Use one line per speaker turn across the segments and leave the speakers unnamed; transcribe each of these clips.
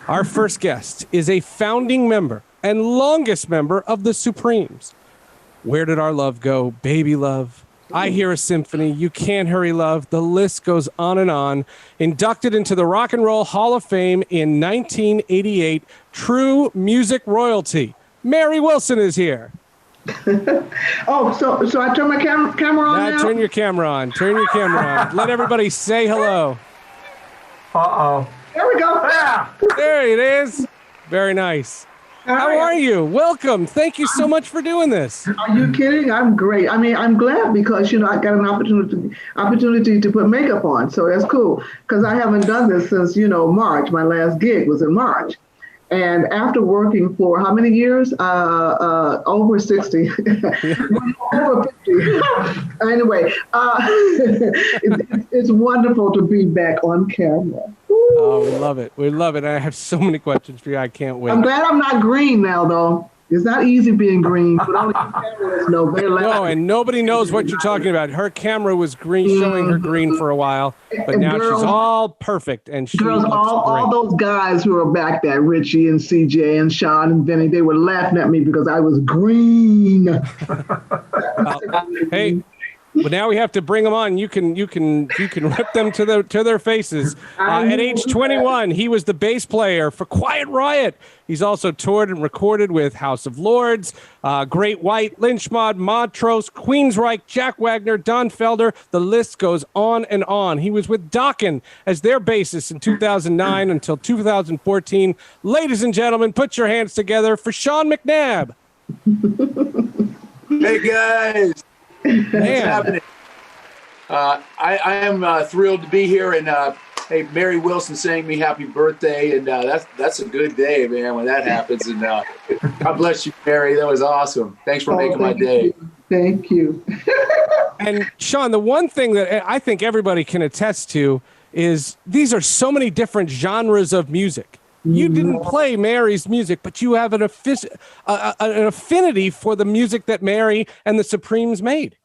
Our first guest is a founding member and longest member of the Supremes. Where Did Our Love Go? Baby Love. I Hear a Symphony. You Can't Hurry Love. The list goes on and on. Inducted into the Rock and Roll Hall of Fame in 1988. True music royalty. Mary Wilson is here.
So I turn my camera on now?
Turn your camera on. Turn your camera on. Let everybody say hello.
Uh-oh. There we go.
Yeah. There it is. Very nice. How are you? Welcome. Thank you so much for doing this.
Are you kidding? I'm great. I mean, I'm glad because, I got an opportunity to put makeup on. So that's cool because I haven't done this since, March. My last gig was in March. And after working for how many years? Over 60. Over 50. Anyway, it's wonderful to be back on camera.
Oh, we love it. We love it. I have so many questions for you. I can't wait.
I'm glad I'm not green now, though. It's not easy being green, but only cameras know.
No, and nobody knows what you're talking about. Her camera was green, showing her green for a while, but now she's all perfect. And she looks
all those guys who were back there, Richie and CJ and Sean and Vinny, they were laughing at me because I was green.
Hey. But now we have to bring them on. You can rip them to their faces. At age 21, he was the bass player for Quiet Riot. He's also toured and recorded with House of Lords, Great White, Lynch Mob, Montrose, Queensrÿche, Jack Wagner, Don Felder. The list goes on and on. He was with Dokken as their bassist in 2009 until 2014. Ladies and gentlemen, put your hands together for Sean McNabb.
Hey guys. What's happening? I am thrilled to be here, and hey, Mary Wilson sang me happy birthday, and that's a good day, man, when that happens. And God bless you, Mary. That was awesome. Thanks for making my day.
Thank you.
And Sean, the one thing that I think everybody can attest to is these are so many different genres of music. You didn't play Mary's music, but you have an affinity for the music that Mary and the Supremes made.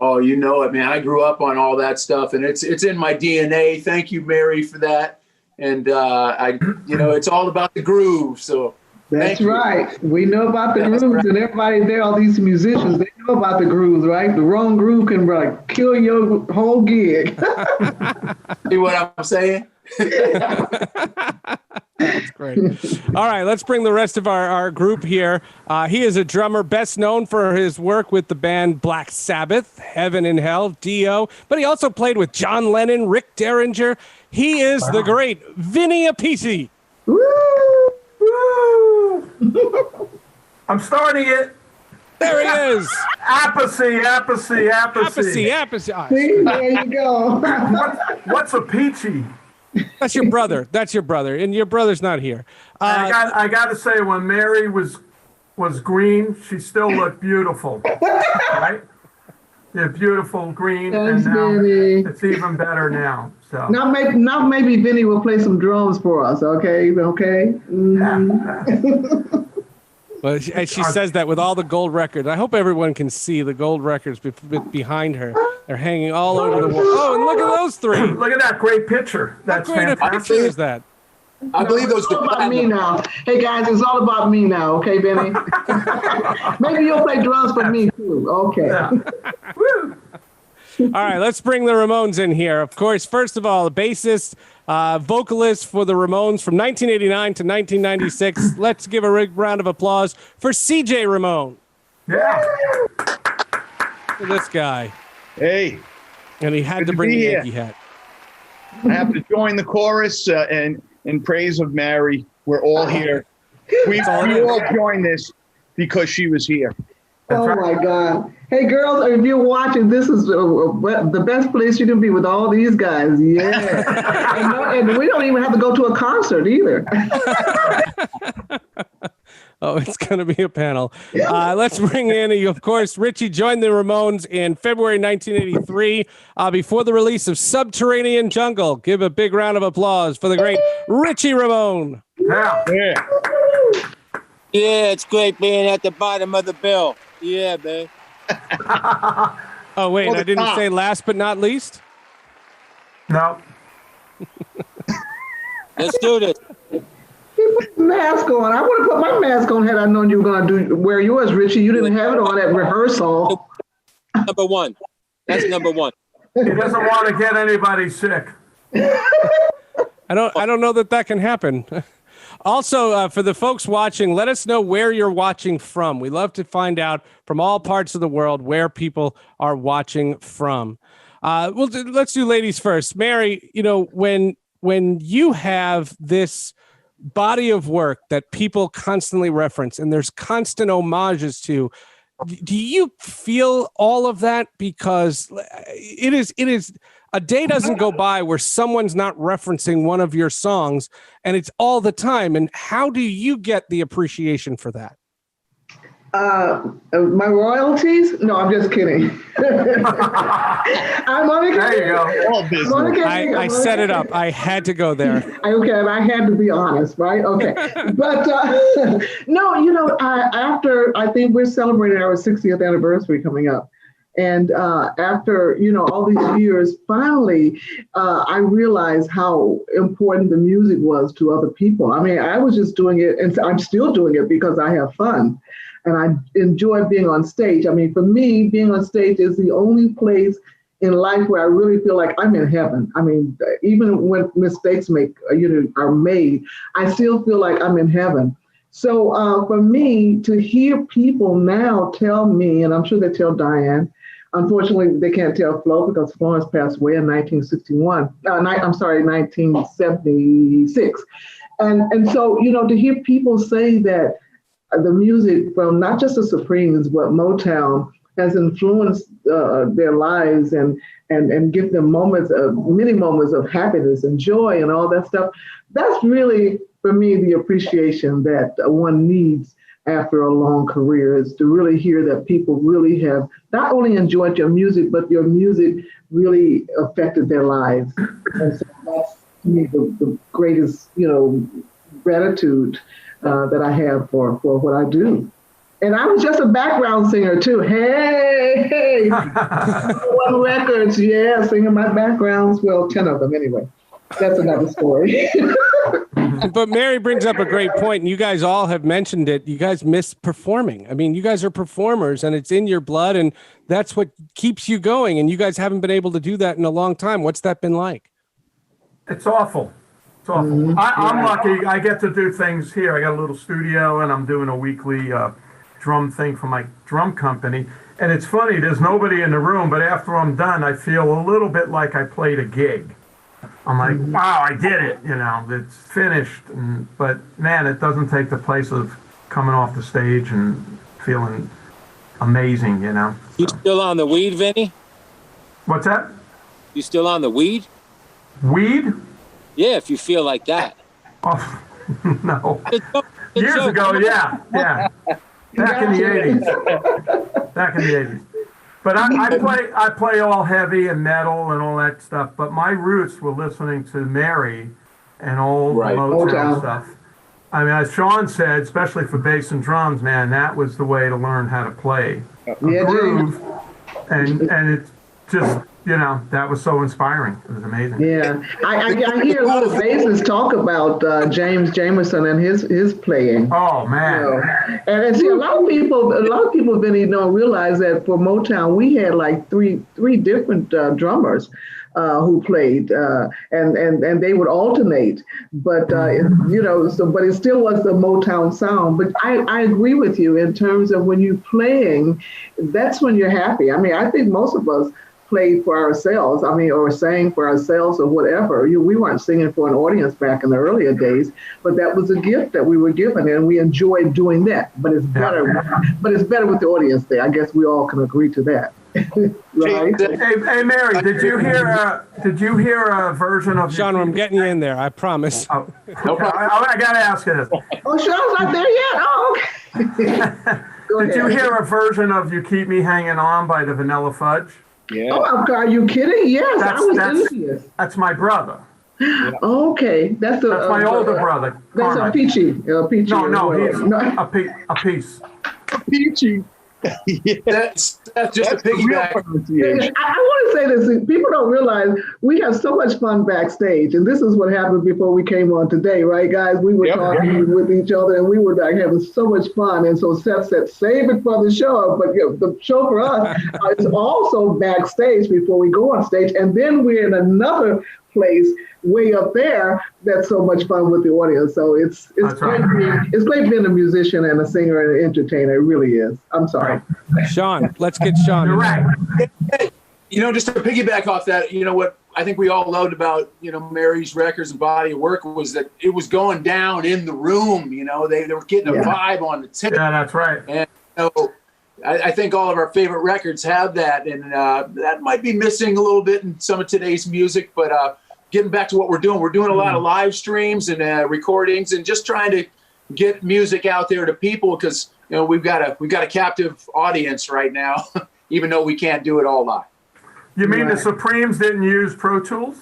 Oh, you know it, man. I grew up on all that stuff, and it's in my DNA. Thank you, Mary, for that. And it's all about the groove. So
that's right. We know about the grooves, right. And everybody there, all these musicians, they know about the grooves, right? The wrong groove can kill your whole gig.
See what I'm saying?
That's great. All right, let's bring the rest of our group here. He is a drummer best known for his work with the band Black Sabbath, Heaven and Hell, Dio, but he also played with John Lennon, Rick Derringer. He is the great Vinny Appice.
Woo!
Woo! I'm starting it.
There he is.
Appice.
See, there you go.
What's a peachy?
That's your brother. And your brother's not here.
I got to say, when Mary was green, she still looked beautiful. Right? Yeah, beautiful green,
thanks,
and now
Vinny.
It's even better now. So
now maybe Vinny will play some drums for us. Okay. Mm-hmm.
Well, she says that with all the gold records. I hope everyone can see the gold records behind her. They're hanging all over the wall. Oh, and look at those three.
Look at that great picture. That's fantastic.
How great a picture is that?
I believe those are
about me now. Hey, guys, it's all about me now. Okay, Benny? Maybe you'll play drums for me, too. Okay.
Yeah. Woo.
All right, let's bring the Ramones in here. Of course, first of all, a bassist, vocalist for the Ramones from 1989 to 1996. Let's give a round of applause for CJ Ramone.
Yeah.
Look at this guy.
Hey.
And he had to bring the Yankee hat.
I have to join the chorus and in praise of Mary. We're all here. We all joined this because she was here.
Oh, my God. Hey, girls, if you're watching, this is the best place you can be with all these guys. Yeah. and we don't even have to go to a concert either.
Oh, it's going to be a panel. Let's bring in, of course, Richie joined the Ramones in February 1983 before the release of Subterranean Jungle. Give a big round of applause for the great Richie Ramone.
Yeah.
Yeah, it's great being at the bottom of the bill. Yeah, man.
Oh, wait, I didn't say last but not least?
No.
Let's do this.
Mask on. I would have put my mask on had I known you were going to wear yours, Richie. You didn't have it on at rehearsal.
Number one. That's number one.
He doesn't want to get anybody sick.
I don't know that can happen. Also, for the folks watching, let us know where you're watching from. We love to find out from all parts of the world where people are watching from. Let's do ladies first. Mary, when you have this body of work that people constantly reference and there's constant homages to, do you feel all of that? Because it is a day doesn't go by where someone's not referencing one of your songs, and it's all the time. And how do you get the appreciation for that?
My royalties? No, I'm just kidding. I'm only kidding.
There you go.
All business.
I set it up. I had to go there.
Okay, and I had to be honest, right? Okay. But no, after, I think we're celebrating our 60th anniversary coming up. And after, all these years, finally, I realized how important the music was to other people. I mean, I was just doing it, and I'm still doing it because I have fun. And I enjoy being on stage. I mean, for me, being on stage is the only place in life where I really feel like I'm in heaven. I mean, even when mistakes are made, I still feel like I'm in heaven. So for me to hear people now tell me, and I'm sure they tell Diane, unfortunately, they can't tell Flo because Florence passed away in 1976. And so, to hear people say that the music from not just the Supremes, but Motown has influenced their lives and give them many moments of happiness and joy and all that stuff. That's really, for me, the appreciation that one needs after a long career, is to really hear that people really have not only enjoyed your music, but your music really affected their lives. And so that's, to me, the greatest, gratitude that I have for what I do. And I was just a background singer too. Hey, one records, yeah, singing my backgrounds. Well, 10 of them anyway. That's another story.
But Mary brings up a great point, and you guys all have mentioned it. You guys miss performing. I mean, you guys are performers, and it's in your blood, and that's what keeps you going. And you guys haven't been able to do that in a long time. What's that been like?
It's awful. It's awful.
Mm-hmm.
I'm lucky. I get to do things here. I got a little studio, and I'm doing a weekly drum thing for my drum company. And it's funny, there's nobody in the room, but after I'm done, I feel a little bit like I played a gig. I'm like, wow, I did it, it's finished. But man, it doesn't take the place of coming off the stage and feeling amazing,
You still on the weed, Vinny?
What's that?
You still on the weed?
Weed?
Yeah, if you feel like that.
Oh, no. Years ago, yeah. Back in the 80s. But I play all heavy and metal and all that stuff. But my roots were listening to Mary and all the Motown stuff. I mean, as Sean said, especially for bass and drums, man, that was the way to learn how to play a groove. And it's just, that was so inspiring. It was amazing.
Yeah, I hear a lot of bassists talk about Jameson and his playing.
Oh man!
And see, a lot of people, Vinny, don't realize that for Motown we had like three different drummers who played, and they would alternate. But but it still was the Motown sound. But I agree with you in terms of when you're playing, that's when you're happy. I mean, I think most of us played for ourselves, or sang for ourselves or whatever. We weren't singing for an audience back in the earlier days, but that was a gift that we were given, and we enjoyed doing that. But it's better with the audience there. I guess we all can agree to that. Right?
Hey, Mary, did you hear a version of
Sean, I'm getting you in there, I promise.
No problem. I gotta ask you this.
Oh, Sean's not there yet? Oh, okay.
Did you hear a version of You Keep Me Hanging On by the Vanilla Fudge?
Yeah.
Oh, are you kidding? Yes, I was envious.
That's my brother.
Okay, that's
my older brother.
That's
Conrad.
a Peachy.
No, he's a piece.
Peachy.
That's just a piggyback.
I want to say this. People don't realize we have so much fun backstage, and this is what happened before we came on today, right, guys? We were talking with each other, and we were like having so much fun. And so Seth said, "Save it for the show." But the show for us is also backstage before we go on stage, and then we're in another place way up there that's so much fun with the audience. So it's great being a musician and a singer and an entertainer. It really is. I'm sorry.
Sean, let's get Sean.
You're right.
Just to piggyback off that, what I think we all loved about, Mary's records and body of work was that it was going down in the room. They were getting a vibe on the tip.
Yeah, that's right.
And I think all of our favorite records have that, and that might be missing a little bit in some of today's music, but getting back to what we're doing a lot of live streams and recordings, and just trying to get music out there to people, because we've got a captive audience right now, even though we can't do it all live.
You mean the Supremes didn't use Pro Tools?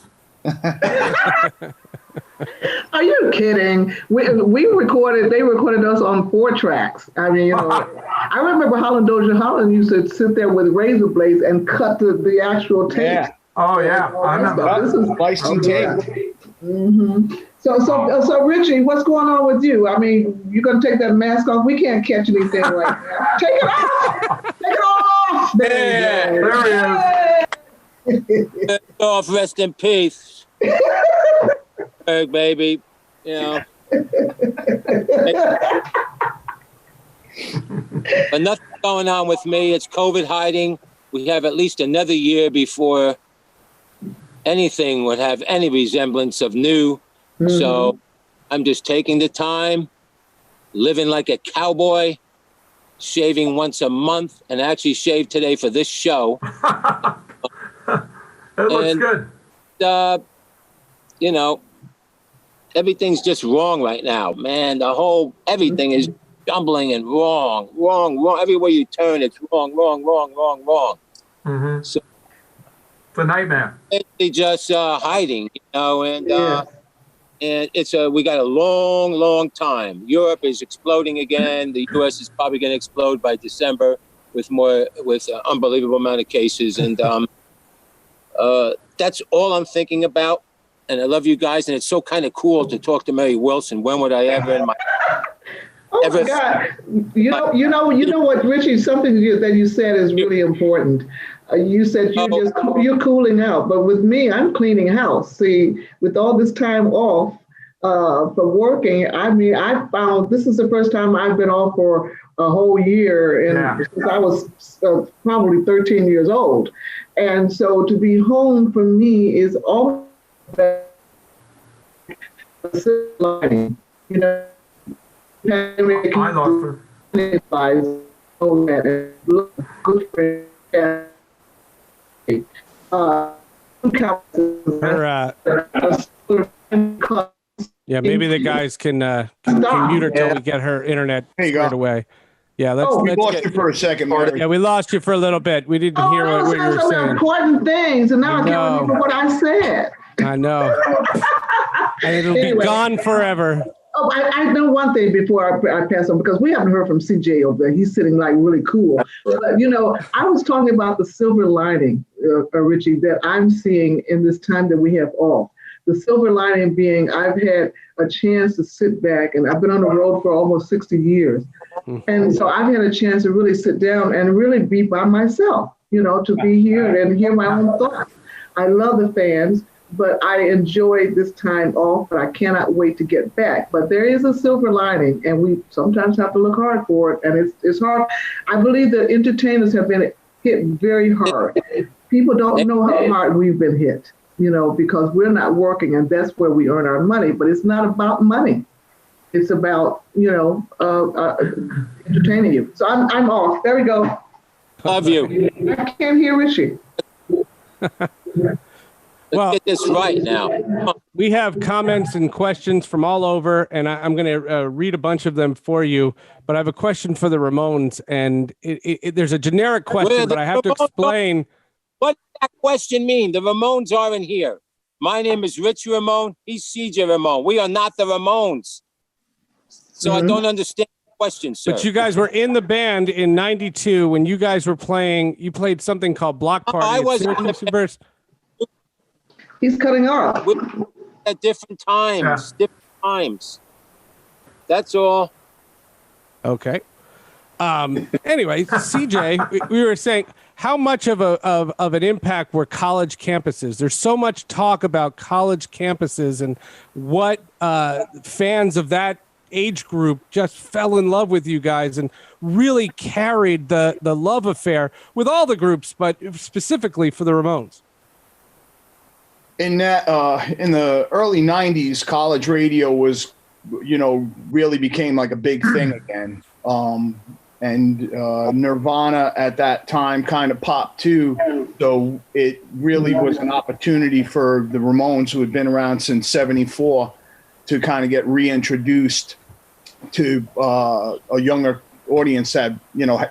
Are you kidding? They recorded us on 4 tracks. I mean, I remember Holland Dozier Holland used to sit there with razor blades and cut the actual tape.
Yeah.
Oh yeah, I remember.
This is
Sliced and taped.
Mm-hmm. So Richie, what's going on with you? I mean, you're gonna take that mask off? We can't catch anything right now. Take it off! Take it off!
There he is.
Off, rest in peace. Baby, But nothing going on with me. It's COVID hiding. We have at least another year before anything would have any resemblance of new. Mm-hmm. So I'm just taking the time, living like a cowboy, shaving once a month, and I actually shaved today for this show.
It looks good.
Everything's just wrong right now, man. Everything is jumbling and wrong. Everywhere you turn, it's wrong.
Mm-hmm.
So
it's a nightmare.
It's just hiding, and it's we got a long time. Europe is exploding again. The U.S. is probably going to explode by December with an unbelievable amount of cases, and that's all I'm thinking about. And I love you guys, and it's so kind of cool to talk to Mary Wilson. When would I ever in my
my God! You know what, Richie? Something that you said is really important. You said you're cooling out, but with me, I'm cleaning house. See, with all this time off for working, I mean, I found this is the first time I've been off for a whole year, since I was probably 13 years old, and so to be home for me is all. Lighting, I
lost her.
Maybe the guys can mute her till we get her internet squared away. Yeah,
we lost you for a second, Marty.
Yeah, we lost you for a little bit. We didn't hear what you were saying.
Important things, and now I can't remember what I said.
I know. And it'll be gone forever.
Oh, I know one thing before I pass on, because we haven't heard from CJ over there. He's sitting like really cool. But, I was talking about the silver lining, Richie, that I'm seeing in this time that we have off. The silver lining being I've had a chance to sit back, and I've been on the road for almost 60 years. Mm-hmm. And so I've had a chance to really sit down and really be by myself, to be here and hear my own thoughts. I love the fans, but I enjoyed this time off, but I cannot wait to get back. But there is a silver lining, and we sometimes have to look hard for it, and it's hard. I believe that entertainers have been hit very hard. People don't know how hard we've been hit, because we're not working, and that's where we earn our money. But it's not about money. It's about, entertaining you. So I'm off. There we go.
Love you.
I can't hear Richie.
Well,
get this right now.
We have comments and questions from all over, and I'm going to read a bunch of them for you. But I have a question for the Ramones, and there's a generic question, but I have to explain.
What does that question mean? The Ramones aren't here. My name is Richie Ramone. He's CJ Ramone. We are not the Ramones. So I don't understand question, sir.
But you guys were in the band in '92 when you guys were playing. You played something called Block Party.
I was
He's cutting off.
At different times. Yeah. Different times. That's all.
Okay. Anyway, CJ, we were saying, how much of an impact were college campuses? There's so much talk about college campuses and what fans of that age group just fell in love with you guys and really carried the love affair with all the groups, but specifically for the Ramones.
In the early 90s, college radio was, really became like a big thing again. And Nirvana at that time kind of popped too. So it really was an opportunity for the Ramones, who had been around since '74, to kind of get reintroduced to a younger audience that,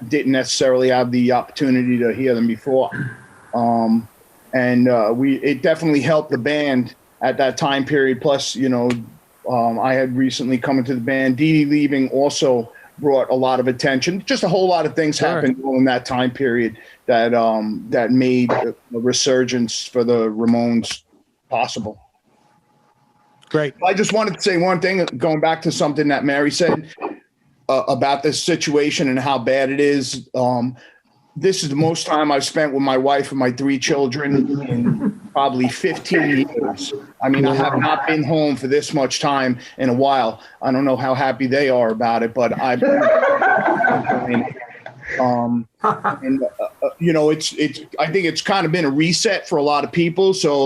didn't necessarily have the opportunity to hear them before. It definitely helped the band at that time period. Plus, I had recently come into the band. Dee Dee leaving also brought a lot of attention. Just a whole lot of things happened in that time period that made a resurgence for the Ramones possible.
Great.
I just wanted to say one thing, going back to something that Mary said about this situation and how bad it is. This is the most time I've spent with my wife and my 3 children in probably 15 years. I mean, I have not been home for this much time in a while. I don't know how happy they are about it, but I think it's kind of been a reset for a lot of people. So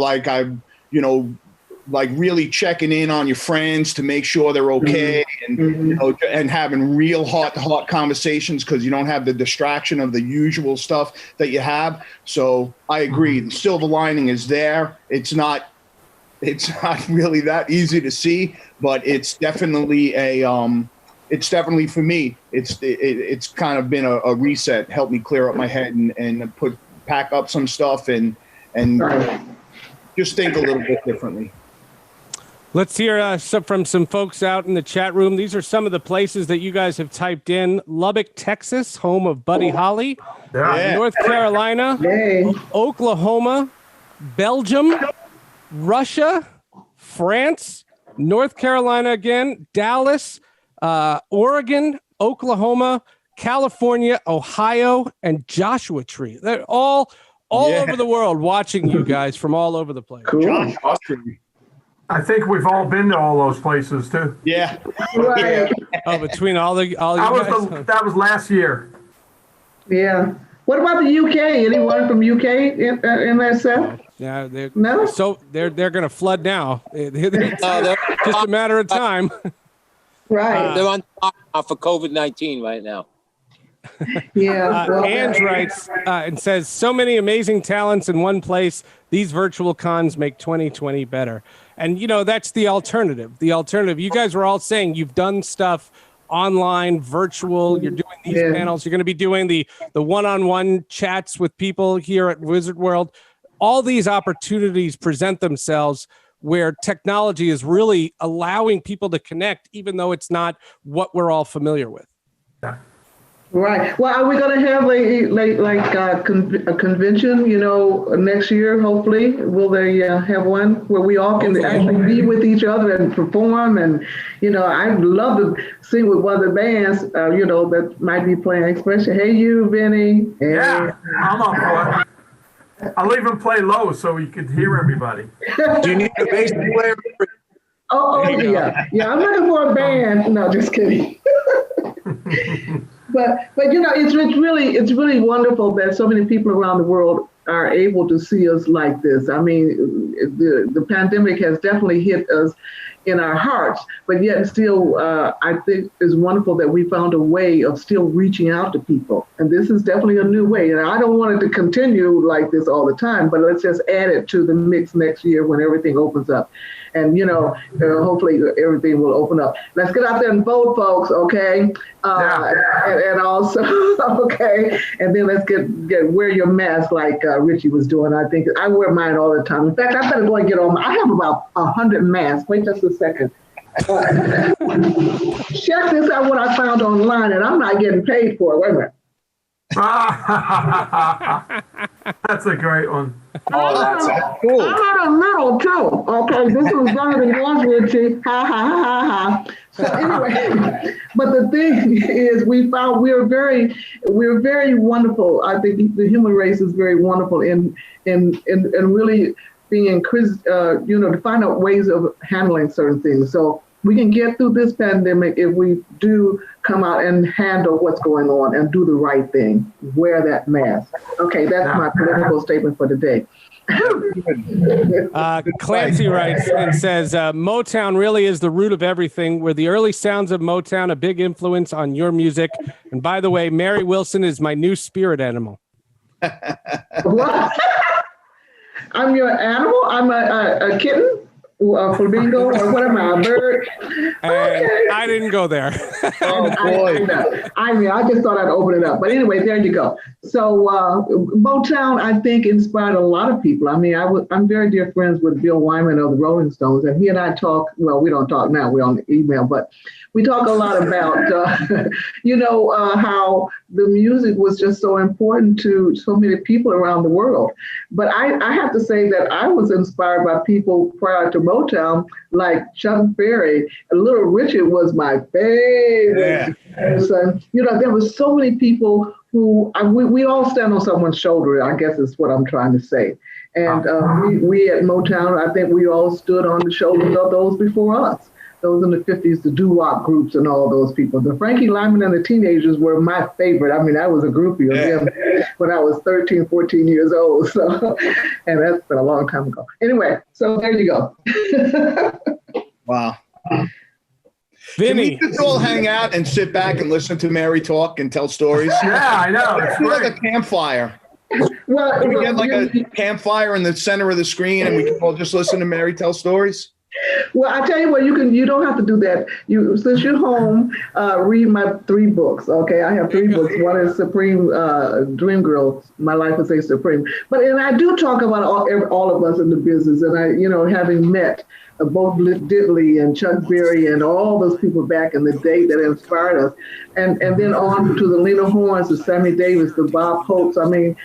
like really checking in on your friends to make sure they're okay, and having real heart-to-heart conversations, because you don't have the distraction of the usual stuff that you have. So I agree. The silver lining is there. It's not really that easy to see, but it's definitely it's definitely for me. It's kind of been a reset, helped me clear up my head and pack up some stuff and just think a little bit differently.
Let's hear from some folks out in the chat room. These are some of the places that you guys have typed in. Lubbock, Texas, home of Buddy Holly.
Yeah.
North Carolina. Oklahoma. Belgium. Russia. France. North Carolina again. Dallas. Oregon. Oklahoma. California. Ohio. And Joshua Tree. They're all over the world watching you guys from all over the place.
Cool.
Joshua Tree.
I think we've all been to all those places too.
Yeah.
Right.
Oh, between all you guys.
That was last year.
Yeah. What about the UK? Anyone from UK in that set?
Yeah, they're going to flood now. It's just a matter of time.
Right.
They're on top for COVID-19 right now.
Yeah.
Ange writes and says, so many amazing talents in one place. These virtual cons make 2020 better. And, that's the alternative. You guys were all saying you've done stuff online, virtual. You're doing these panels. You're going to be doing the one-on-one chats with people here at Wizard World. All these opportunities present themselves where technology is really allowing people to connect, even though it's not what we're all familiar with.
Yeah.
Right. Well, are we going to have a convention, next year, hopefully? Will they have one where we all can actually be with each other and perform? And, I'd love to sing with one of the bands, that might be playing Expression. Hey, you, Vinny. Hey.
Yeah, I'm up for it. I'll even play low so you could hear everybody.
Do you need a bass player?
Oh yeah. Yeah, I'm looking for a band. No, just kidding. But it's really wonderful that so many people around the world are able to see us like this. I mean, the pandemic has definitely hit us in our hearts, but yet still, I think it's wonderful that we found a way of still reaching out to people. And this is definitely a new way. And I don't want it to continue like this all the time, but let's just add it to the mix next year when everything opens up. And, hopefully everything will open up. Let's get out there and vote, folks, okay? And also, okay, and then let's get wear your mask like Richie was doing. I think I wear mine all the time. In fact, I better go and get on. I have about 100 masks. Wait just a second. Check this out, what I found online, and I'm not getting paid for it. Wait a minute.
That's a great one.
Oh, that's cool.
I got a little too. Okay, this was better than yours, Richie. Ha ha ha ha ha. So anyway, but the thing is, we found we're very wonderful. I think the human race is very wonderful in really being to find out ways of handling certain things. So we can get through this pandemic if we do come out and handle what's going on and do the right thing. Wear that mask. Okay, that's my political statement for today.
Clancy writes and says, Motown really is the root of everything. Were the early sounds of Motown a big influence on your music? And by the way, Mary Wilson is my new spirit animal.
What? I'm your animal? I'm a kitten? A flamingo, or what am I, a bird?
Okay. I didn't go there.
Oh, boy.
I just thought I'd open it up. But anyway, there you go. So Motown, I think, inspired a lot of people. I mean, I'm very dear friends with Bill Wyman of the Rolling Stones, and he and I talk, well, we don't talk now, we're on email, but we talk a lot about, how the music was just so important to so many people around the world. But I have to say that I was inspired by people prior to Motown, like Chuck Berry. Little Richard was my favorite person. There were so many people who, we all stand on someone's shoulder, I guess is what I'm trying to say. And we at Motown, I think we all stood on the shoulders of those before us. Those in the 50s, the doo-wop groups and all those people. The Frankie Lyman and the Teenagers were my favorite. I mean, I was a groupie of them when I was 13, 14 years old. So, and that's been a long time ago. Anyway, so there you go.
Wow.
Vinny.
Can we just all hang out and sit back and listen to Mary talk and tell stories?
Yeah, I know. It's
like a campfire.
Well,
Can we get like a campfire in the center of the screen and we can all just listen to Mary tell stories?
Well, I tell you what, you don't have to do that. Since you're home, read my 3 books. Okay, I have 3 books. One is Supreme Dream Girl. My life is a supreme. And I do talk about all of us in the business, and I, having met both Diddley and Chuck Berry and all those people back in the day that inspired us, and then on to the Lena Hornes, the Sammy Davis, the Bob Hopes. I mean,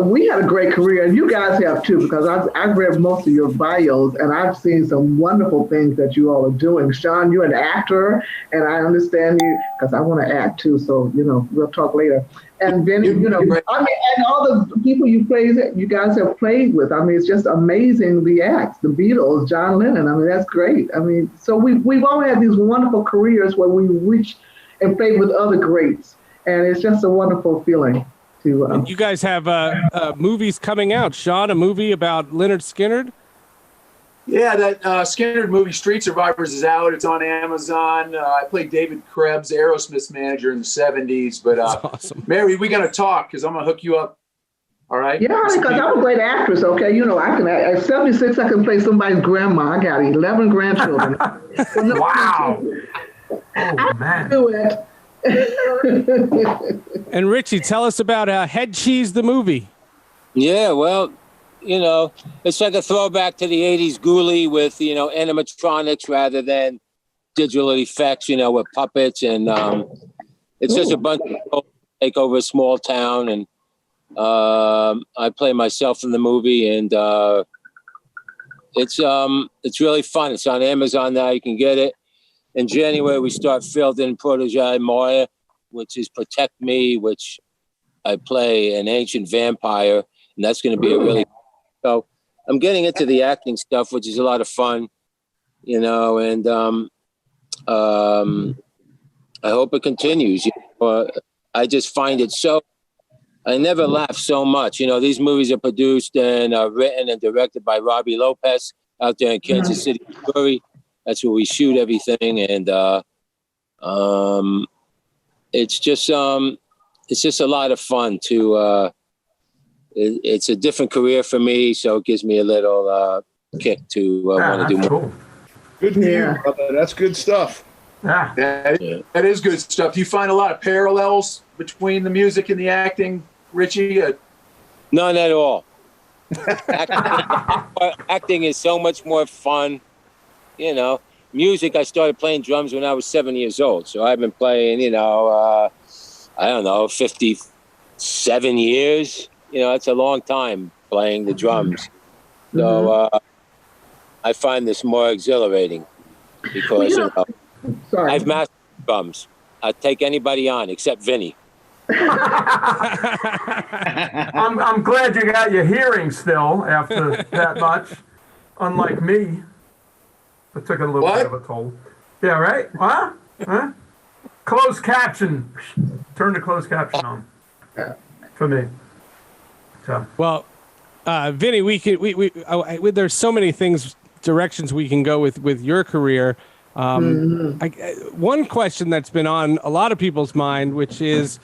we had a great career, and you guys have too, because I've read most of your bios, and I've seen some wonderful things that you all are doing. Sean, you're an actor, and I understand you, because I want to act too, so, we'll talk later. And Vinny, and all the people you guys have played with, I mean, it's just amazing, the acts, the Beatles, John Lennon, I mean, that's great. I mean, so we've all had these wonderful careers where we reach and played with other greats, and it's just a wonderful feeling.
And you guys have movies coming out. Sean, a movie about Lynyrd Skynyrd?
Yeah, that Skynyrd movie, Street Survivors, is out. It's on Amazon. I played David Krebs, Aerosmith's manager in the 70s. But
That's awesome.
Mary, we got to talk because I'm going to hook you up. All right?
Yeah, because I'm a great actress, okay? I can, at 76, I can play somebody's grandma. I got 11 grandchildren.
Wow. Oh, man.
Do it.
And Richie, tell us about Head Cheese, the movie.
Yeah, well, it's like a throwback to the 80s ghoulie with, animatronics rather than digital effects, with puppets. And it's just a bunch of people take over a small town. And I play myself in the movie. And it's really fun. It's on Amazon now. You can get it. In January, we start Felder Protégé Maya, which is Protect Me, which I play an ancient vampire, and that's going to be a really... So I'm getting into the acting stuff, which is a lot of fun, and I hope it continues. I just find it so... I never laugh so much. These movies are produced and written and directed by Robbie Lopez out there in Kansas City, Missouri. That's where we shoot everything, and it's just a lot of fun to. It's a different career for me, so it gives me a little kick to want to do more.
Cool.
Good to hear, brother. That's good stuff.
Yeah.
That is good stuff. Do you find a lot of parallels between the music and the acting, Richie?
None at all. Acting is so much more fun. music, I started playing drums when I was 7 years old. So I've been playing, I don't know, 57 years. It's a long time playing the drums. So I find this more exhilarating because I've mastered drums. I'd take anybody on except Vinny.
I'm glad you got your hearing still after that much, unlike me. It took a little bit of a toll. Yeah, right? Huh? Closed caption. Turn the closed caption on for me. So.
Well, Vinny, there's so many directions we can go with your career. One question that's been on a lot of people's mind, which is,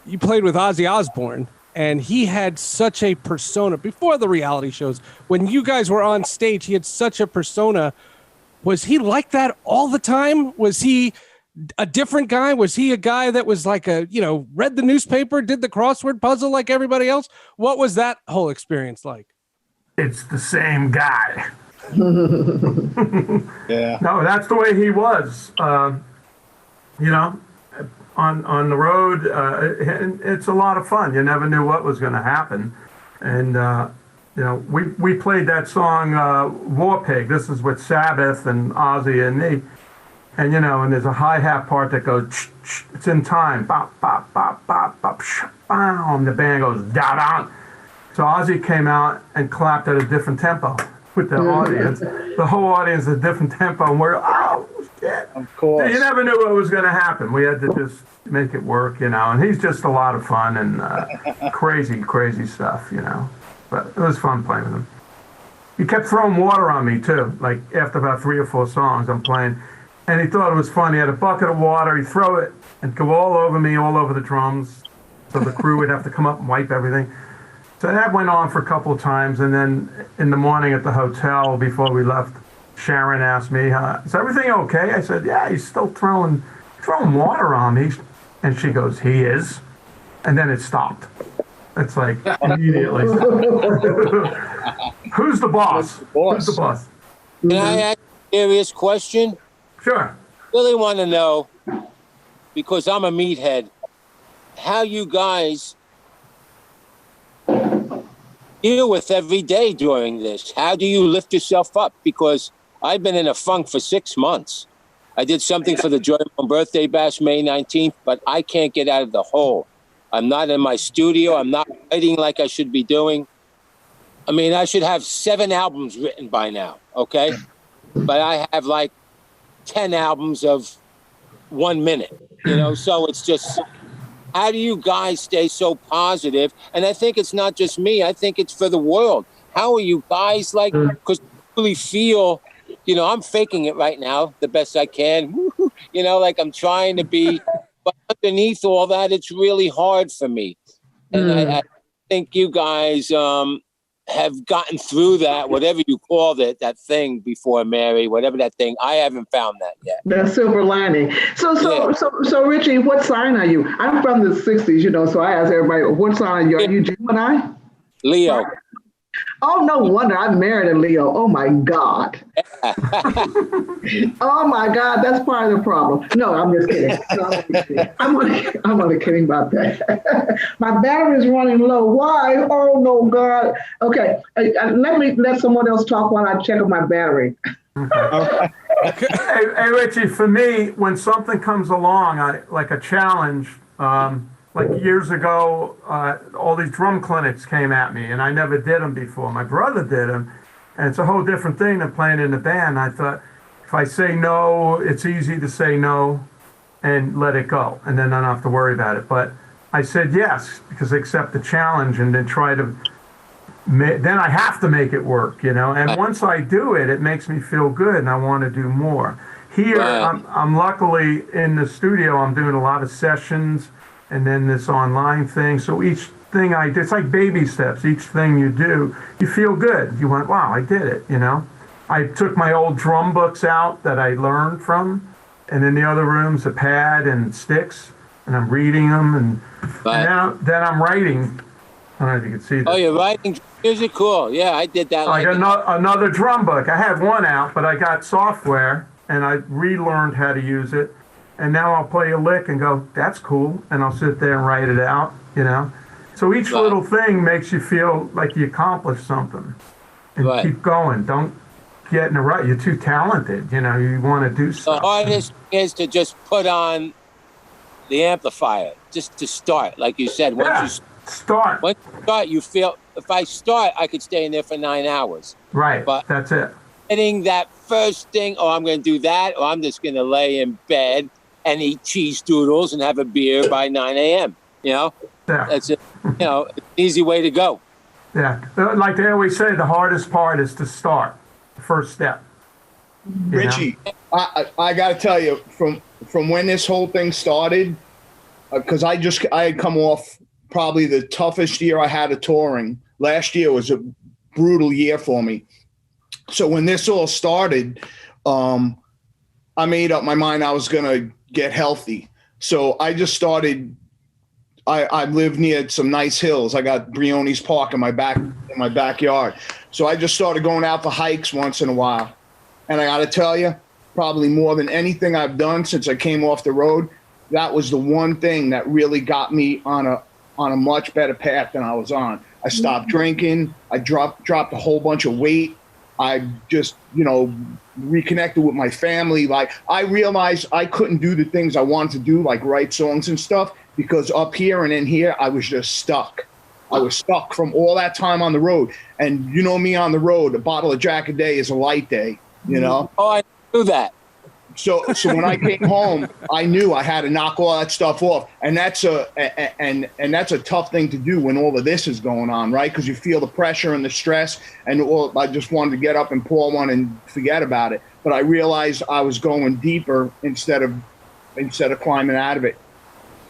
you played with Ozzy Osbourne, and he had such a persona before the reality shows. When you guys were on stage, he had such a persona. Was he like that all the time? Was he a different guy? Was he a guy that was like read the newspaper, did the crossword puzzle like everybody else? What was that whole experience like?
It's the same guy.
Yeah.
No, that's the way he was. On the road, it's a lot of fun. You never knew what was going to happen. And, we played that song, War Pig. This is with Sabbath and Ozzy and me. And, and there's a hi-hat part that goes, it's in time. Bop, bop, bop, bop, bop, and the band goes, da-da. So Ozzy came out and clapped at a different tempo with the audience. The whole audience at a different tempo. And we're, oh, shit.
Of course.
You never knew what was going to happen. We had to just make it work, and he's just a lot of fun and crazy, crazy stuff, But it was fun playing with him. He kept throwing water on me, too. Like, after about 3 or 4 songs I'm playing. And he thought it was fun. He had a bucket of water. He'd throw it and go all over me, all over the drums. So the crew would have to come up and wipe everything. So that went on for a couple of times. And then in the morning at the hotel, before we left, Sharon asked me, is everything okay? I said, yeah, he's still throwing water on me. And she goes, he is. And then it stopped. It's like immediately. Who's the boss? Who's the boss?
Can I ask a serious question?
Sure.
Really want to know, because I'm a meathead, how you guys deal with every day during this. How do you lift yourself up? Because I've been in a funk for 6 months. I did something for the Joy Ramone birthday bash May 19th, but I can't get out of the hole. I'm not in my studio. I'm not writing like I should be doing. I mean, I should have 7 albums written by now, okay? But I have like 10 albums of 1 minute, So it's just, how do you guys stay so positive? And I think it's not just me. I think it's for the world. How are you guys like, because I really feel, I'm faking it right now the best I can, like I'm trying to be, but underneath all that, it's really hard for me. And I think you guys have gotten through that, whatever you called it, that thing before, Mary, whatever that thing. I haven't found that yet.
That silver lining. So Richie, what sign are you? I'm from the 60s, so I ask everybody, what sign are you? Are you Gemini?
Leo.
Oh, no wonder I'm married a Leo. Oh my God. Oh my God, that's part of the problem. No, I'm just kidding. I'm only kidding about that. My battery is running low. Why? Oh no, God. Okay, let someone else talk while I check on my battery.
Hey, Richie, for me, when something comes along, like a challenge, like years ago, all these drum clinics came at me, and I never did them before. My brother did them, and it's a whole different thing than playing in a band. I thought, if I say no, it's easy to say no and let it go, and then I don't have to worry about it. But I said yes, because I accept the challenge and then try to, then I have to make it work, And once I do it, it makes me feel good, and I want to do more. Here, I'm luckily in the studio, I'm doing a lot of sessions, and then this online thing. So each thing I do, it's like baby steps. Each thing you do, you feel good. You went, wow, I did it, I took my old drum books out that I learned from, and in the other rooms, a pad and sticks, and I'm reading them, and then I'm writing. I don't know if you can see that.
Oh, you're writing music? Cool. Yeah, I did that.
I got another drum book. I have one out, but I got software and I relearned how to use it. And now I'll play a lick and go, that's cool. And I'll sit there and write it out, you know. So each little thing makes you feel like you accomplished something. And keep going. Don't get in a rut. You're too talented, you know. You want to do stuff.
The hardest thing is to just put on the amplifier, just to start. Like you said, once you start, you feel, if I start, I could stay in there for 9 hours.
Right,
but
that's it.
Getting that first thing, I'm going to do that, or I'm just going to lay in bed and eat cheese doodles and have a beer by 9 a.m., you know?
Yeah.
That's it. You know, an easy way to go.
Yeah, like they always say, the hardest part is to start, the first step.
Richie, I got to tell you, from when this whole thing started, because I had come off probably the toughest year I had of touring. Last year was a brutal year for me. So when this all started, I made up my mind I was going to get healthy. So I just started. I live near some nice hills. I got Briones Park in my backyard. So I just started going out for hikes once in a while. And I got to tell you, probably more than anything I've done since I came off the road, that was the one thing that really got me on a much better path than I was on. I stopped drinking. I dropped a whole bunch of weight. I just, reconnected with my family. Like, I realized I couldn't do the things I wanted to do, like write songs and stuff, because up here and in here, I was just stuck. I was stuck from all that time on the road. And you know me on the road, a bottle of Jack a day is a light day, you know?
Oh, I knew that.
So when I came home, I knew I had to knock all that stuff off. And that's a tough thing to do when all of this is going on, right? Because you feel the pressure and the stress, and I just wanted to get up and pour one and forget about it. But I realized I was going deeper instead of climbing out of it.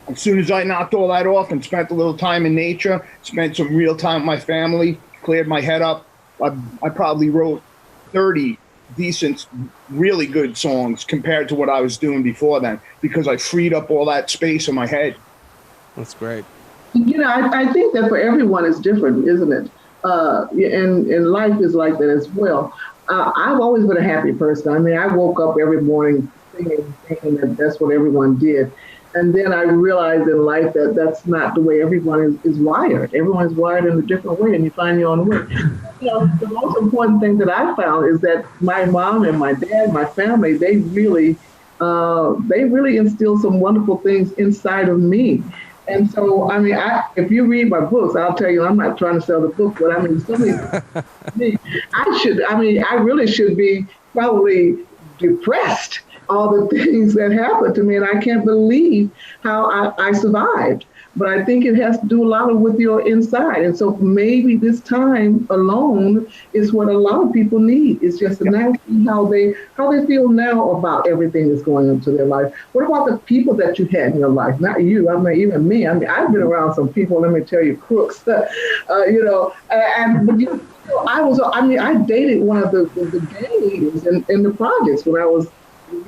As soon as I knocked all that off and spent a little time in nature, spent some real time with my family, cleared my head up, I probably wrote 30 decent, really good songs compared to what I was doing before then, because I freed up all that space in my head.
That's great.
I think that for everyone it's different, isn't it? And life is like that as well. I've always been a happy person. I mean, I woke up every morning thinking that that's what everyone did. And then I realized in life that that's not the way everyone is wired. Everyone is wired in a different way, and you find your own way. The most important thing that I found is that my mom and my dad, my family, they really instilled some wonderful things inside of me. And so, I mean, if you read my books, I'll tell you, I'm not trying to sell the book, but I mean, I really should be probably depressed, all the things that happened to me, and I can't believe how I survived. But I think it has to do a lot with your inside. And so maybe this time alone is what a lot of people need. It's just to now see how they feel now about everything that's going into their life. What about the people that you had in your life? Not you, I mean, even me. I mean, I've been around some people, let me tell you, crooks, I dated one of the gang leaders in the projects when I was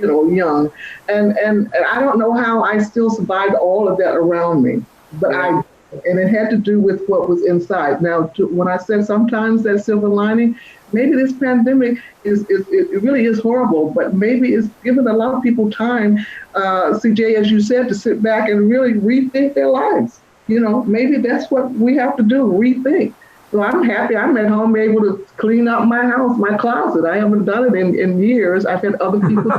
young. And I don't know how I still survived all of that around me. But and it had to do with what was inside. Now, when I said sometimes that silver lining, maybe this pandemic it really is horrible, but maybe it's given a lot of people time, CJ, as you said, to sit back and really rethink their lives. Maybe that's what we have to do, rethink. So I'm happy I'm at home able to clean up my house, my closet. I haven't done it in years. I've had other people,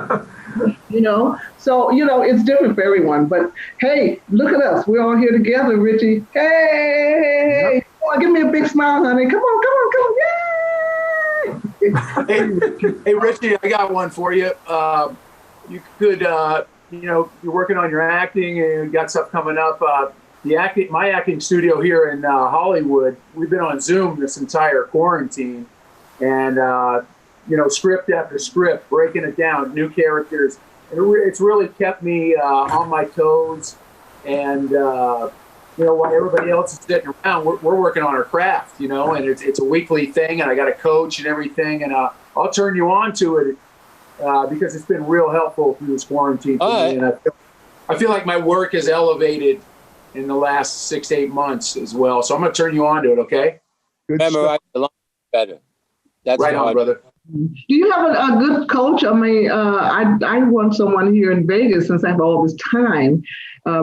So, it's different for everyone. But, hey, look at us. We're all here together, Richie. Hey, yep. Come on, give me a big smile, honey. Come on. Yay!
Hey, Richie, I got one for you. You could, you're working on your acting and you got stuff coming up. My acting studio here in Hollywood, we've been on Zoom this entire quarantine, and script after script, breaking it down, new characters. And it's really kept me on my toes. And while everybody else is sitting around, we're working on our craft, and it's a weekly thing, and I got a coach and everything, and I'll turn you on to it because it's been real helpful through this quarantine for me. And I feel like my work has elevated in the last 6 to 8 months as well. So I'm going to turn you on to it, okay?
Memorize the line better. That's
right on, brother.
Do you have a good coach? I mean, I want someone here in Vegas since I have all this time,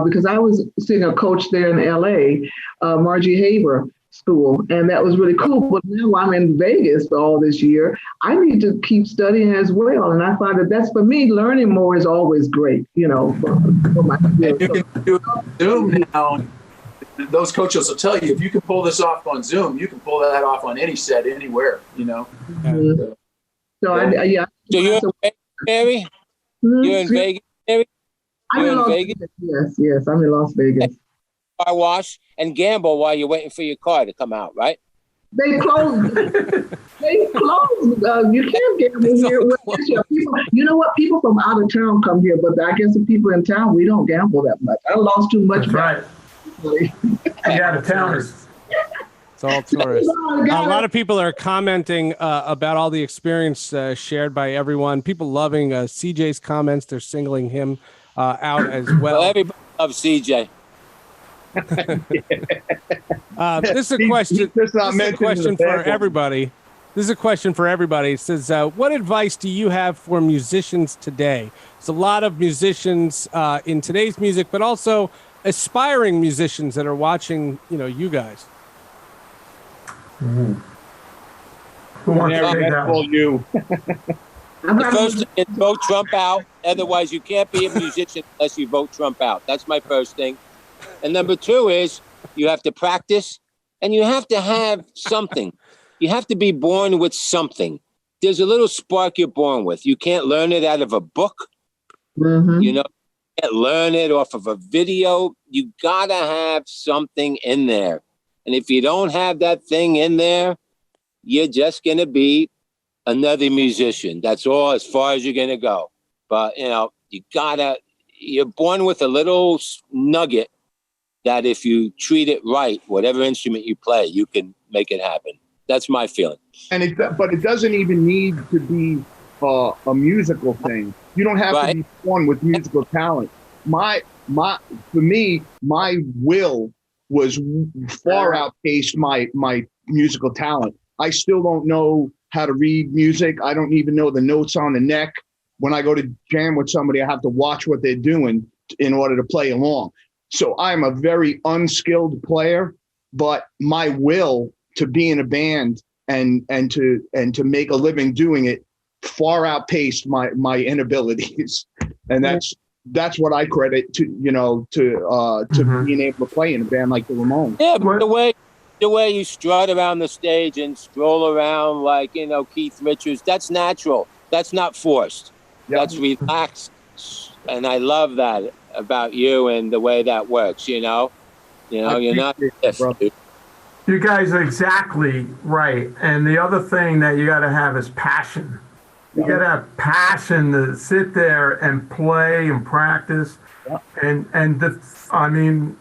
because I was seeing a coach there in LA, Margie Haber School, and that was really cool. But now I'm in Vegas for all this year. I need to keep studying as well, and I find that that's, for me, learning more is always great. You know, for my skills.
You can do Zoom now. Those coaches will tell you, if you can pull this off on Zoom, you can pull that off on any set anywhere. You know.
Mm-hmm. So
So you're in Vegas, Mary? You're in Vegas, Mary?
I'm in Las Vegas. Yes, I'm in Las Vegas.
Car wash and gamble while you're waiting for your car to come out, right?
They closed. They closed. You can't gamble here. People, you know what? People from out of town come here, but I guess the people in town, we don't gamble that much. I lost too much.
That's right. Yeah, the towners.
It's all tourists. A lot of people are commenting about all the experience shared by everyone. People loving CJ's comments. They're singling him out as well.
Well, everybody loves CJ.
This is a question. This is a question for everybody. This is a question for everybody. It says, "What advice do you have for musicians today?" There's a lot of musicians in today's music, but also aspiring musicians that are watching. You guys.
Mm-hmm. Who wants to take that one?
You.
The first thing is vote Trump out. Otherwise, you can't be a musician unless you vote Trump out. That's my first thing. And number two is you have to practice and you have to have something. You have to be born with something. There's a little spark you're born with. You can't learn it out of a book.
Mm-hmm.
You can't learn it off of a video. You gotta have something in there. And if you don't have that thing in there, you're just going to be another musician. That's all as far as you're going to go. But, you're born with a little nugget that if you treat it right, whatever instrument you play, you can make it happen. That's my feeling.
But it doesn't even need to be a musical thing. You don't have to be born with musical talent. For me, my will was far outpaced my musical talent. I still don't know how to read music. I don't even know the notes on the neck. When I go to jam with somebody, I have to watch what they're doing in order to play along. So I'm a very unskilled player, but my will to be in a band and to make a living doing it far outpaced my inabilities. And that's what I credit to being able to play in a band like the Ramones.
Yeah, but the way you strut around the stage and stroll around like Keith Richards, that's natural. That's not forced. Yep. That's relaxed, and I love that about you and the way that works. You're not.
You guys are exactly right. And the other thing that you got to have is passion. You got to have passion to sit there and play and practice. And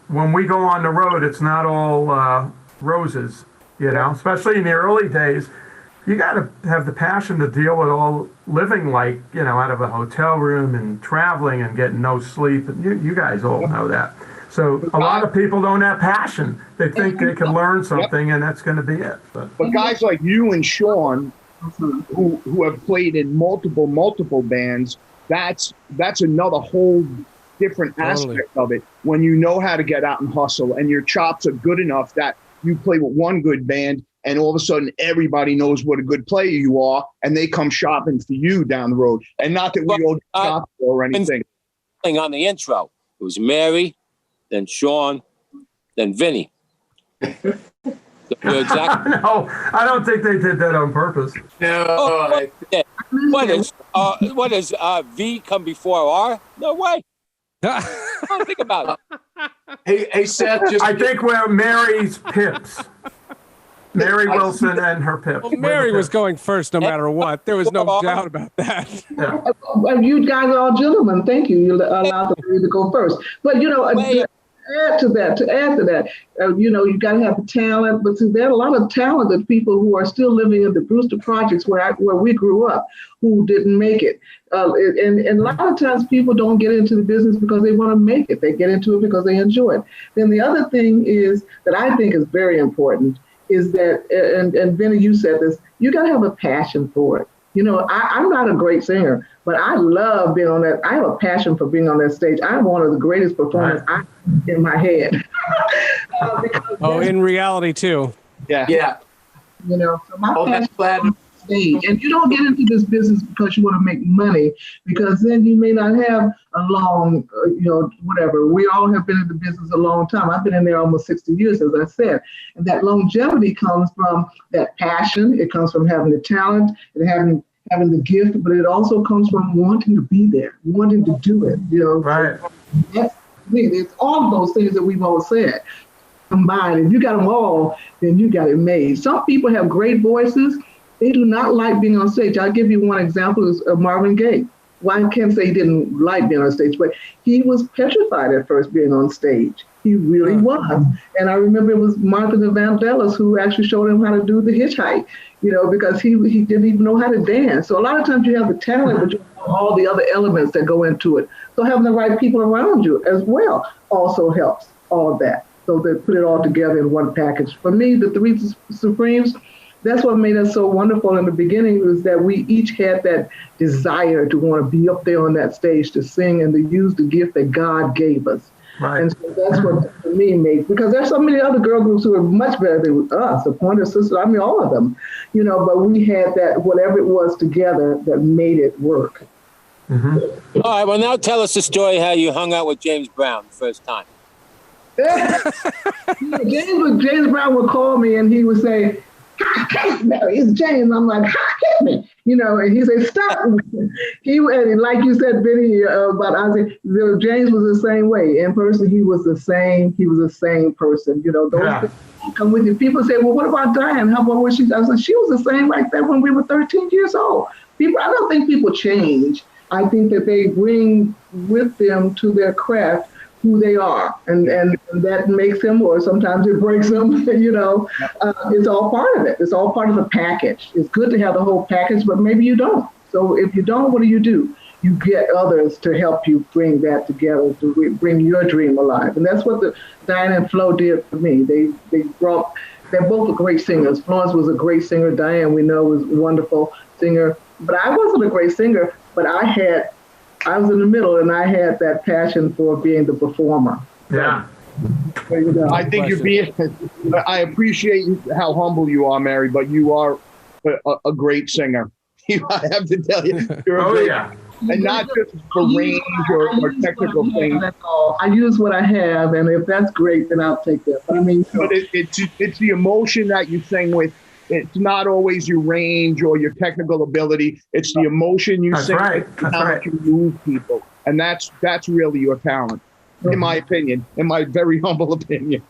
when we go on the road, it's not all roses, especially in the early days. You got to have the passion to deal with all living out of a hotel room and traveling and getting no sleep. And you guys all know that. So a lot of people don't have passion. They think they can learn something and that's going to be it. But
guys like you and Sean, who have played in multiple bands, that's another whole different aspect of it. When you know how to get out and hustle and your chops are good enough that you play with one good band and all of a sudden everybody knows what a good player you are and they come shopping for you down the road. And not that we all shop or anything.
On the intro, it was Mary, then Sean, then Vinny.
No, I don't think they did that on purpose.
No.
What does V come before R? No way. Don't think about
it. Hey, Seth.
I think we're Mary's Pips. Mary Wilson and her Pips.
Well, Mary was going first no matter what. There was no doubt about that.
Yeah. You guys are all gentlemen. Thank you. You allowed the lady to go first. But, to add to that, you got to have the talent. But see, there are a lot of talented people who are still living in the Brewster Projects where we grew up who didn't make it. And a lot of times people don't get into the business because they want to make it. They get into it because they enjoy it. Then the other thing is that I think is very important is that, and Vinny, you said this, you got to have a passion for it. You know, I'm not a great singer, but I love being on that. I have a passion for being on that stage. I'm one of the greatest performers in my head.
In reality too.
Yeah.
You know, so my passion stage. And you don't get into this business because you want to make money, because then you may not have a long, whatever. We all have been in the business a long time. I've been in there almost 60 years, as I said. And that longevity comes from that passion. It comes from having the talent and having the gift, but it also comes from wanting to be there, wanting to do it. You know,
right?
That's me. It's all of those things that we've all said combined. If you got them all, then you got it made. Some people have great voices. They do not like being on stage. I'll give you one example is Marvin Gaye. Well, I can't say he didn't like being on stage, but he was petrified at first being on stage. He really was. And I remember it was Martha Vandellas who actually showed him how to do the hitchhike, because he didn't even know how to dance. So a lot of times you have the talent, but you have all the other elements that go into it. So having the right people around you as well also helps all of that. So they put it all together in one package. For me, the Three Supremes, that's what made us so wonderful in the beginning, was that we each had that desire to want to be up there on that stage to sing and to use the gift that God gave us.
Right.
And so that's what, for me, made, because there's so many other girl groups who are much better than us, the Pointer Sisters, I mean, all of them, but we had that, whatever it was together that made it work.
Mm-hmm. All right, well, now tell us the story how you hung out with James Brown the first time.
James Brown would call me and he would say, Mary, it's James. I'm like, hit me, and he said, stop. And like you said, Vinny, about Isaac, James was the same way. In person, he was the same person. Those things come with you. People say, well, what about Diane? How about what she? I said, she was the same like that when we were 13 years old. I don't think people change. I think that they bring with them to their craft who they are, and that makes them, or sometimes it breaks them. It's all part of it. It's all part of the package. It's good to have the whole package, but maybe you don't. So if you don't, what do? You get others to help you bring that together, to bring your dream alive. And that's what the Diane and Flo did for me. They're both great singers. Florence was a great singer. Diane, we know, was a wonderful singer. But I wasn't a great singer, but I was in the middle, and I had that passion for being the performer.
Yeah.
I think I appreciate how humble you are, Mary, but you are a great singer. I have to tell you. And not just for range or technical things.
I use what I have, and if that's great, then I'll take that.
But it's the emotion that you sing with. It's not always your range or your technical ability. It's the emotion you sing with, and how much you move people. And that's really your talent, in my opinion, in my very humble opinion.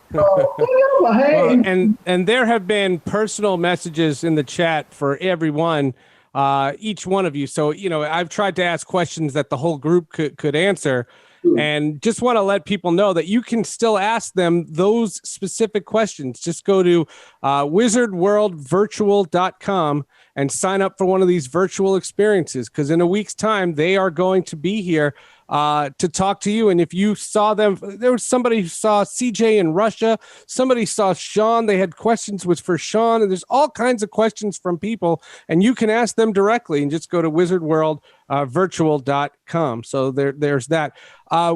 And there have been personal messages in the chat for everyone, each one of you. So, I've tried to ask questions that the whole group could answer. And just want to let people know that you can still ask them those specific questions. Just go to wizardworldvirtual.com and sign up for one of these virtual experiences, because in a week's time, they are going to be here to talk to you. And if you saw them, there was somebody who saw CJ in Russia, somebody saw Sean, they had questions for Sean, and there's all kinds of questions from people, and you can ask them directly, and just go to wizardworldvirtual.com. So there's that.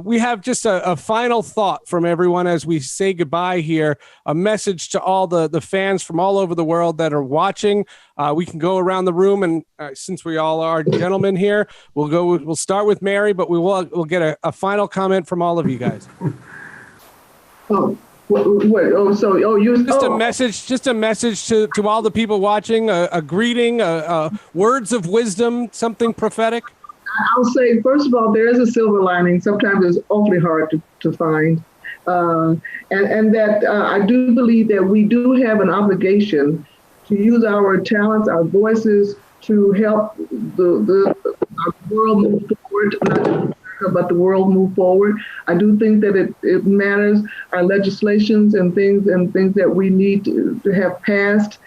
We have just a final thought from everyone as we say goodbye here, a message to all the fans from all over the world that are watching. We can go around the room, and since we all are gentlemen here, we'll start with Mary, but we'll get a final comment from all of you guys. Just a message to all the people watching, a greeting, words of wisdom, something prophetic.
I'll say, first of all, there is a silver lining. Sometimes it's awfully hard to find. And that I do believe that we do have an obligation to use our talents, our voices, to help our world move forward, not just America, but the world move forward. I do think that it matters, our legislations and things that we need to have passed.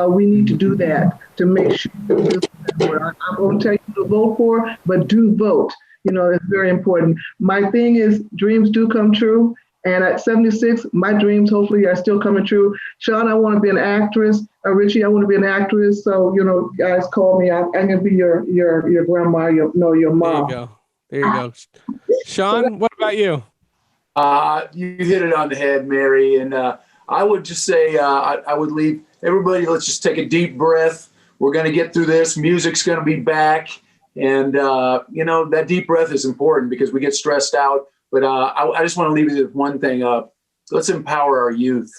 We need to do that to make sure that this is where I'm going to tell you to vote for, but do vote. It's very important. My thing is dreams do come true, And at 76, my dreams hopefully are still coming true. Sean, I want to be an actress. Richie, I want to be an actress. So, guys call me. I can be your grandma, your mom.
There you go. Sean, what about you?
You hit it on the head, Mary. And I would just say I would leave everybody. Let's just take a deep breath. We're going to get through this. Music's going to be back. And, that deep breath is important because we get stressed out. But I just want to leave you with one thing. Let's empower our youth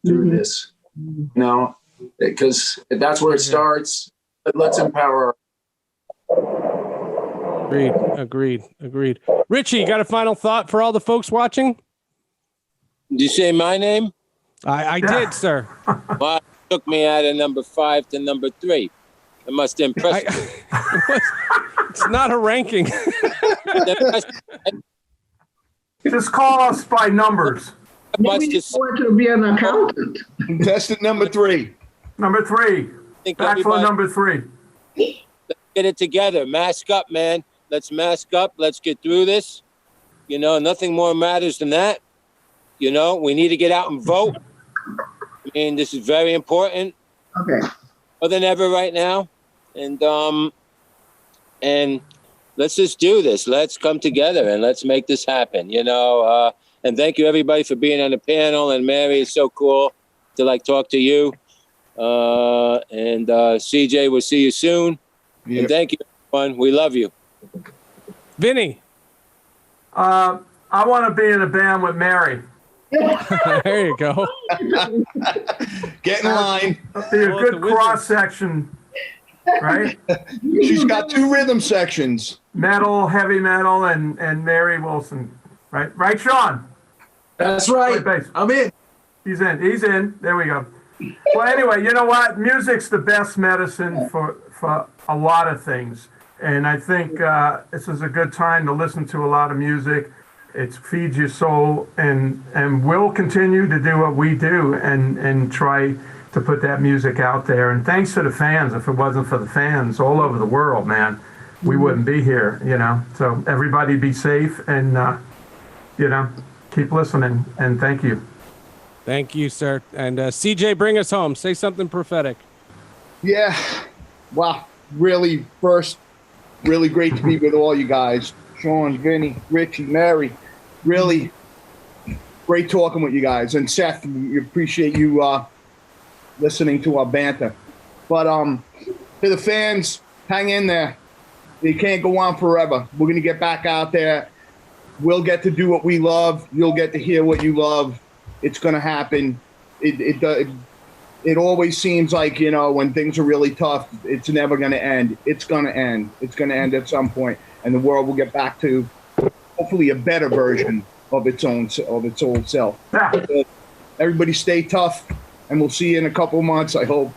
through this, because that's where it starts. But let's empower
Agreed. Richie, you got a final thought for all the folks watching?
Did you say my name?
I did, sir.
Well, it took me out of number 5 to number 3. It must impress me.
It's not a ranking.
Just call us by numbers.
Maybe you want to be an accountant.
Contestant number 3.
Number 3. Bachelor number 3.
Let's get it together. Mask up, man. Let's mask up. Let's get through this. Nothing more matters than that. We need to get out and vote. I mean, this is very important.
Okay.
More than ever right now. And let's just do this. Let's come together and let's make this happen, and thank you everybody for being on the panel. And Mary, it's so cool to talk to you. And CJ, we'll see you soon. Yep. And thank you, everyone. We love you.
Vinny.
I want to be in a band with Mary.
There you go.
Get in line.
Be a good cross section, right?
She's got 2 rhythm sections.
Metal, heavy metal, and Mary Wilson. Right, Sean?
That's right. I'm in.
He's in. There we go. Well, anyway, you know what? Music's the best medicine for a lot of things. And I think this is a good time to listen to a lot of music. It feeds your soul, and we'll continue to do what we do and try to put that music out there. And thanks to the fans. If it wasn't for the fans all over the world, man, we wouldn't be here, So everybody be safe and, keep listening. And thank you.
Thank you, sir. And CJ, bring us home. Say something prophetic.
Yeah. Wow. Really great to be with all you guys. Sean, Vinny, Richie, Mary. Really great talking with you guys. And Seth, we appreciate you listening to our banter. But to the fans, hang in there. It can't go on forever. We're going to get back out there. We'll get to do what we love. You'll get to hear what you love. It's going to happen. It always seems like, when things are really tough, it's never going to end. It's going to end. It's going to end at some point, and the world will get back to hopefully a better version of its old self. So everybody stay tough, and we'll see you in a couple of months, I hope.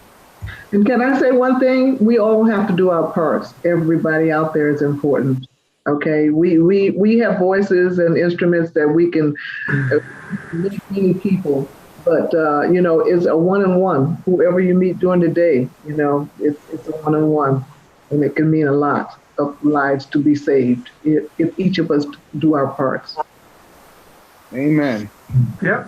And can I say one thing? We all have to do our parts. Everybody out there is important. Okay, we have voices and instruments that we can meet many people, but it's a one-on-one. Whoever you meet during the day, it's a one-on-one, and it can mean a lot of lives to be saved if each of us do our parts.
Amen.
Yep.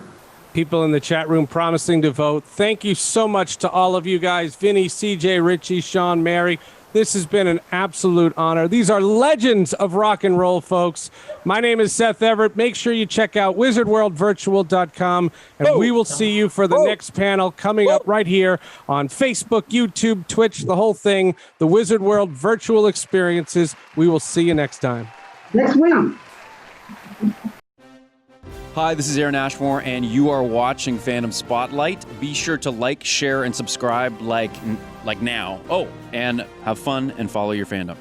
People in the chat room promising to vote. Thank you so much to all of you guys. Vinny, CJ, Richie, Sean, Mary. This has been an absolute honor. These are legends of rock and roll, folks. My name is Seth Everett. Make sure you check out wizardworldvirtual.com, and we will see you for the next panel coming up right here on Facebook, YouTube, Twitch, the whole thing, the Wizard World Virtual Experiences. We will see you next time.
Next week.
Hi, this is Aaron Ashmore, and you are watching Fandom Spotlight. Be sure to like, share, and subscribe like now. Oh, and have fun and follow your fandom.